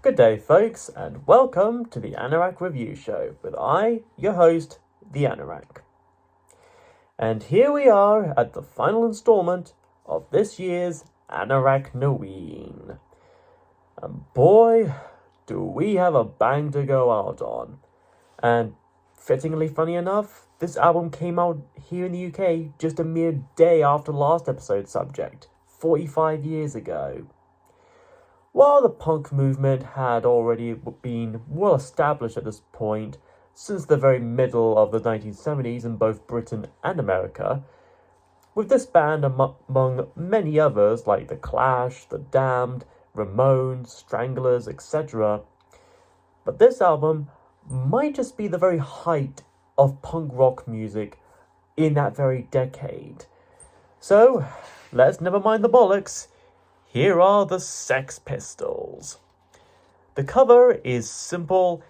Good day, folks, and welcome to the Anorak Review Show with your host, the Anorak. And here we are at the final installment of this year's Anoraknoween. And boy, do we have a bang to go out on. And fittingly funny enough, this album came out here in the UK just a mere day after last episode's subject, 45 years ago. While the punk movement had already been well established at this point since the very middle of the 1970s in both Britain and America, with this band among many others like The Clash, The Damned, Ramones, Stranglers, etc. But this album might just be the very height of punk rock music in that very decade. So, let's never mind the bollocks. Here are the Sex Pistols. The cover is simple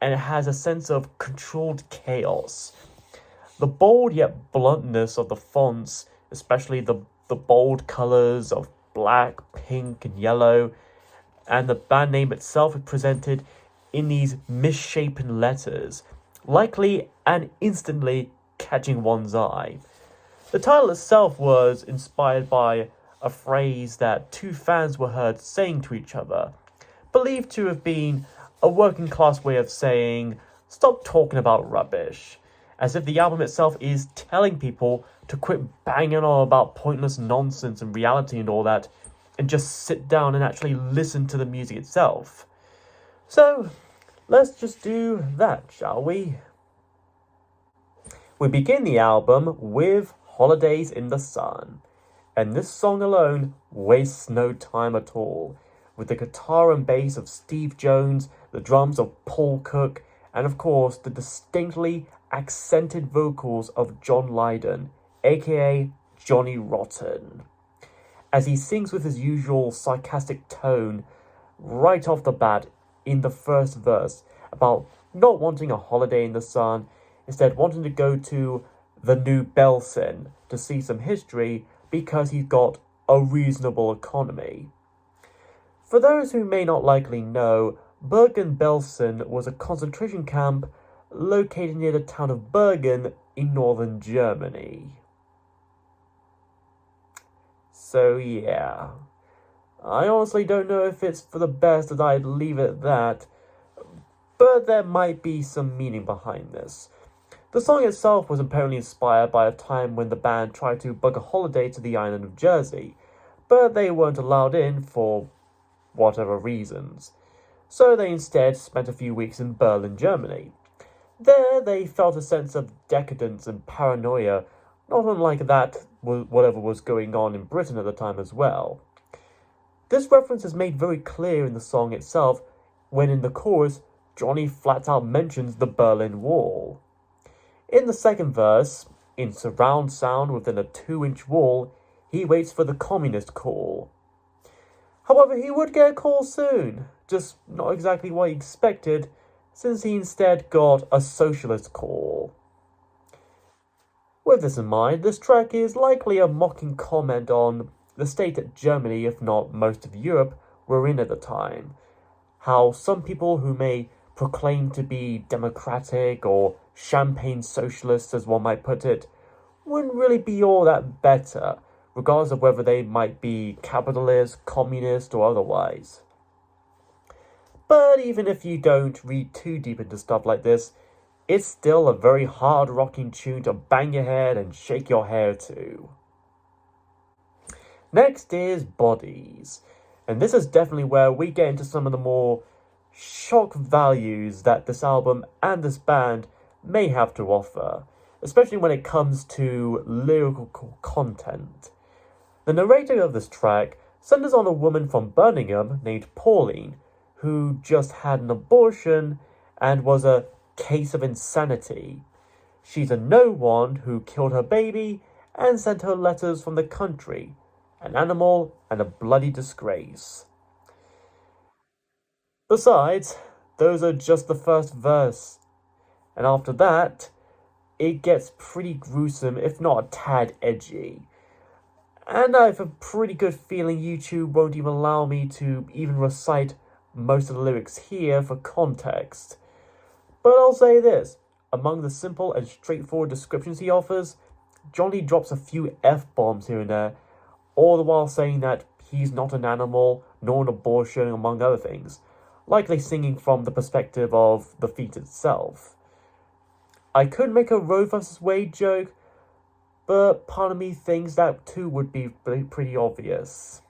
and it has a sense of controlled chaos. The bold yet bluntness of the fonts, especially the bold colours of black, pink and yellow, and the band name itself is presented in these misshapen letters, likely and instantly catching one's eye. The title itself was inspired by a phrase that two fans were heard saying to each other, believed to have been a working class way of saying, "Stop talking about rubbish," as if the album itself is telling people to quit banging on about pointless nonsense and reality and all that, and just sit down and actually listen to the music itself. So, let's just do that, shall we? We begin the album with Holidays in the Sun. And this song alone wastes no time at all, with the guitar and bass of Steve Jones, the drums of Paul Cook, and of course the distinctly accented vocals of John Lydon, aka Johnny Rotten, as he sings with his usual sarcastic tone right off the bat in the first verse about not wanting a holiday in the sun, instead wanting to go to the New Belsen to see some history, because he's got a reasonable economy. For those who may not likely know, Bergen-Belsen was a concentration camp located near the town of Bergen in northern Germany. So yeah, I honestly don't know if it's for the best that I'd leave it at that, but there might be some meaning behind this. The song itself was apparently inspired by a time when the band tried to book a holiday to the island of Jersey, but they weren't allowed in for whatever reasons. So they instead spent a few weeks in Berlin, Germany. There they felt a sense of decadence and paranoia, not unlike that whatever was going on in Britain at the time as well. This reference is made very clear in the song itself when in the chorus Johnny flat out mentions the Berlin Wall. In the second verse, in surround sound within a 2-inch wall, he waits for the communist call. However, he would get a call soon, just not exactly what he expected, since he instead got a socialist call. With this in mind, this track is likely a mocking comment on the state that Germany, if not most of Europe, were in at the time. How some people who may proclaim to be democratic or champagne socialists, as one might put it, wouldn't really be all that better, regardless of whether they might be capitalist, communist, or otherwise. But even if you don't read too deep into stuff like this, it's still a very hard rocking tune to bang your head and shake your hair to. Next is Bodies, and this is definitely where we get into some of the more shock values that this album and this band may have to offer, especially when it comes to lyrical content. The narrator of this track centers on a woman from Birmingham named Pauline, who just had an abortion and was a case of insanity. She's a no-one who killed her baby and sent her letters from the country, an animal and a bloody disgrace. Besides, those are just the first verse, and after that, it gets pretty gruesome, if not a tad edgy. And I have a pretty good feeling YouTube won't even allow me to even recite most of the lyrics here for context. But I'll say this, among the simple and straightforward descriptions he offers, Johnny drops a few F-bombs here and there, all the while saying that he's not an animal, nor an abortion, among other things, likely singing from the perspective of the feet itself. I could make a Roe vs. Wade joke, but part of me thinks that too would be pretty obvious.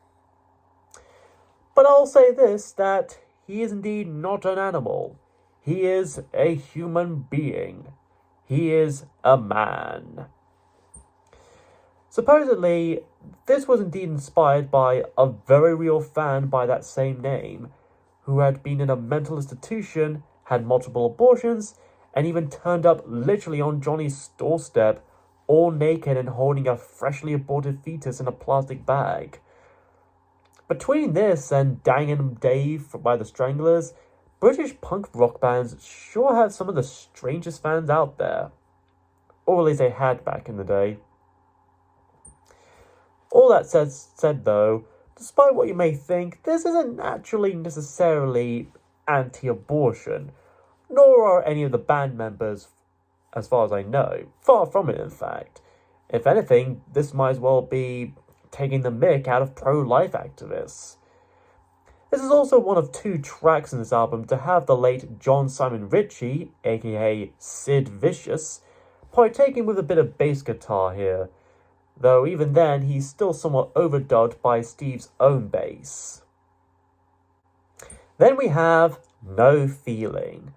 But I'll say this, that he is indeed not an animal. He is a human being. He is a man. Supposedly, this was indeed inspired by a very real fan by that same name, who had been in a mental institution, had multiple abortions, and even turned up literally on Johnny's doorstep, all naked and holding a freshly aborted fetus in a plastic bag. Between this and Dang 'Em Dave by the Stranglers, British punk rock bands sure have some of the strangest fans out there. Or at least they had back in the day. All that said though, despite what you may think, this isn't actually necessarily anti-abortion, nor are any of the band members, as far as I know. Far from it, in fact. If anything, this might as well be taking the mick out of pro-life activists. This is also one of 2 tracks in this album to have the late John Simon Ritchie, aka Sid Vicious, partaking with a bit of bass guitar here, though even then he's still somewhat overdubbed by Steve's own bass. Then we have No Feeling.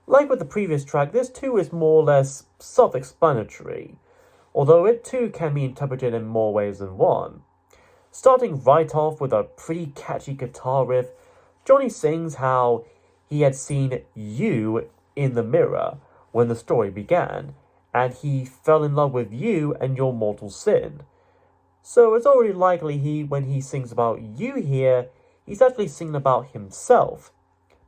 Like with the previous track, this too is more or less self-explanatory, although it too can be interpreted in more ways than one. Starting right off with a pretty catchy guitar riff, Johnny sings how he had seen you in the mirror when the story began, and he fell in love with you and your mortal sin. So it's already likely when he sings about you here, he's actually singing about himself,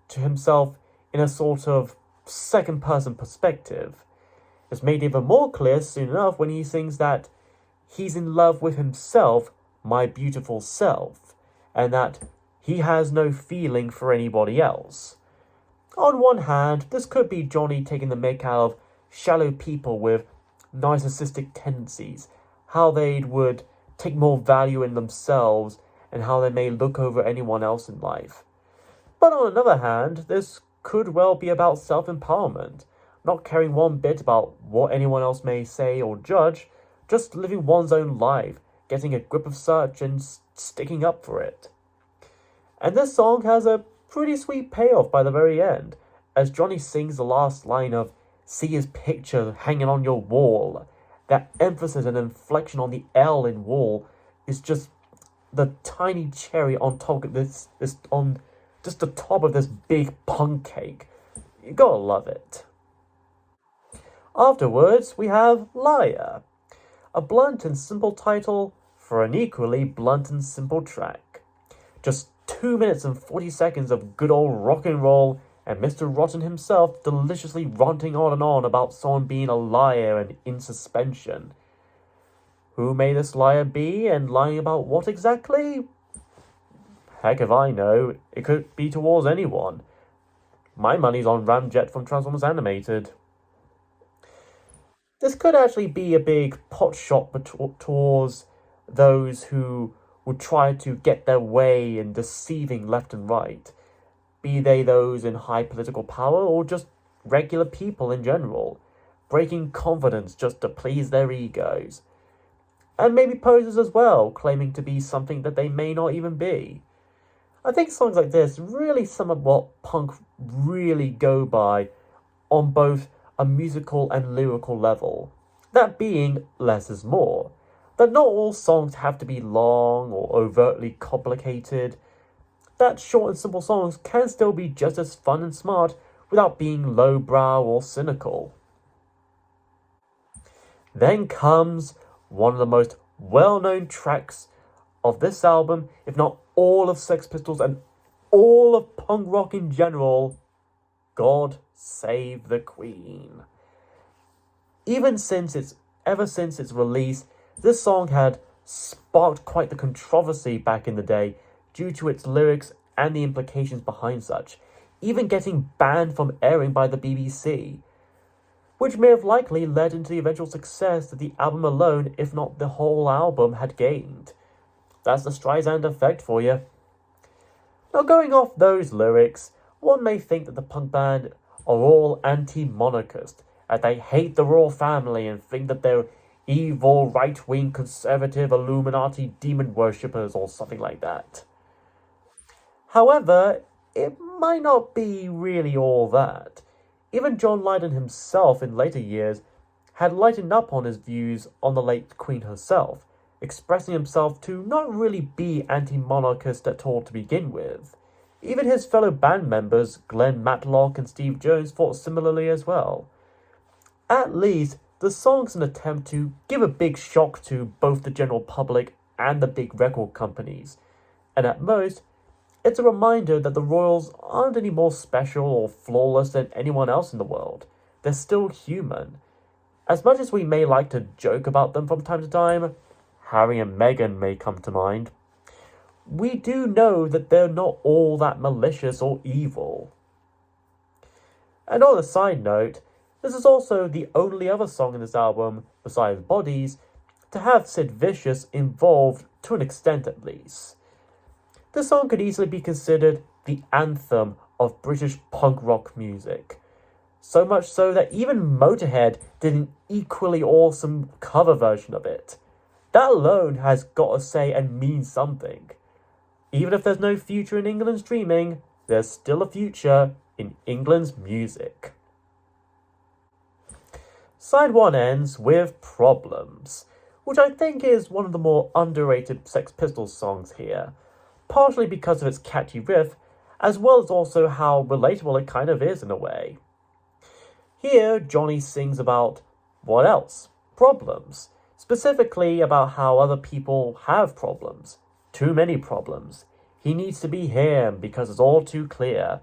to himself in a sort of second-person perspective. It's made even more clear soon enough when he sings that he's in love with himself, my beautiful self, and that he has no feeling for anybody else. On one hand, this could be Johnny taking the mick out of shallow people with narcissistic tendencies, how they would take more value in themselves and how they may look over anyone else in life. But on another hand, this could well be about self-empowerment, not caring one bit about what anyone else may say or judge, just living one's own life, getting a grip of such and sticking up for it. And this song has a pretty sweet payoff by the very end, as Johnny sings the last line of "see his picture hanging on your wall." That emphasis and inflection on the L in wall is just the tiny cherry on top of this on just the top of this big punk cake. You gotta love it. Afterwards, we have Liar, a blunt and simple title for an equally blunt and simple track. Just 2 minutes and 40 seconds of good old rock and roll, and Mr. Rotten himself deliciously ranting on and on about someone being a liar and in suspension. Who may this liar be, and lying about what exactly? Heck if I know, it could be towards anyone. My money's on Ramjet from Transformers Animated. This could actually be a big pot shot towards those who would try to get their way in deceiving left and right, be they those in high political power or just regular people in general, breaking confidence just to please their egos. And maybe posers as well, claiming to be something that they may not even be. I think songs like this really sum up what punk really go by on both a musical and lyrical level. That being, less is more. That not all songs have to be long or overtly complicated. That short and simple songs can still be just as fun and smart without being lowbrow or cynical. Then comes one of the most well-known tracks of this album, if not all of Sex Pistols and all of punk rock in general, God Save the Queen. Ever since its release, this song had sparked quite the controversy back in the day due to its lyrics and the implications behind such, even getting banned from airing by the BBC, which may have likely led into the eventual success that the album alone, if not the whole album, had gained. That's the Streisand effect for you. Now, going off those lyrics, one may think that the punk band are all anti-monarchist, and they hate the royal family and think that they're evil, right-wing, conservative, Illuminati demon worshippers or something like that. However, it might not be really all that. Even John Lydon himself in later years had lightened up on his views on the late Queen herself, expressing himself to not really be anti-monarchist at all to begin with. Even his fellow band members, Glenn Matlock and Steve Jones, thought similarly as well. At least, the song's an attempt to give a big shock to both the general public and the big record companies, and at most, it's a reminder that the royals aren't any more special or flawless than anyone else in the world. They're still human. As much as we may like to joke about them from time to time, Harry and Meghan may come to mind, we do know that they're not all that malicious or evil. And on a side note, this is also the only other song in this album, besides Bodies, to have Sid Vicious involved to an extent at least. This song could easily be considered the anthem of British punk rock music. So much so that even Motorhead did an equally awesome cover version of it. That alone has got to say and mean something. Even if there's no future in England's dreaming, there's still a future in England's music. Side 1 ends with Problems, which I think is one of the more underrated Sex Pistols songs here, partially because of its catchy riff, as well as also how relatable it kind of is in a way. Here, Johnny sings about, what else? Problems. Specifically about how other people have problems. Too many problems. He needs to be him because it's all too clear.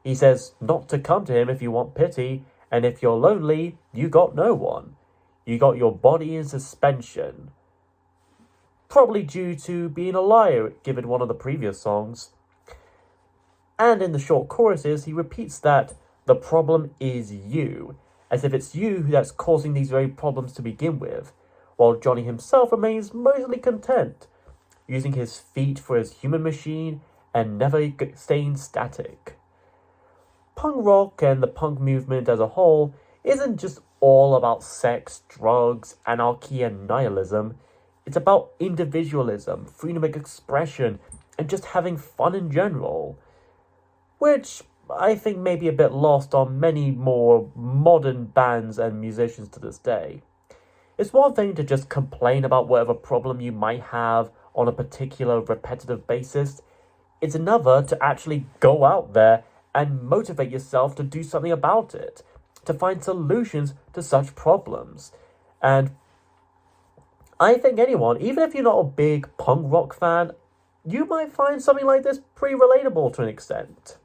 He says not to come to him if you want pity, and if you're lonely, you got no one. You got your body in suspension. Probably due to being a liar, given one of the previous songs. And in the short choruses, he repeats that the problem is you, as if it's you that's causing these very problems to begin with, while Johnny himself remains mostly content, using his feet for his human machine and never staying static. Punk rock and the punk movement as a whole isn't just all about sex, drugs, anarchy, and nihilism. It's about individualism, freedom of expression, and just having fun in general. Which I think may be a bit lost on many more modern bands and musicians to this day. It's one thing to just complain about whatever problem you might have on a particular repetitive basis. It's another to actually go out there and motivate yourself to do something about it, to find solutions to such problems. And I think anyone, even if you're not a big punk rock fan, you might find something like this pretty relatable to an extent.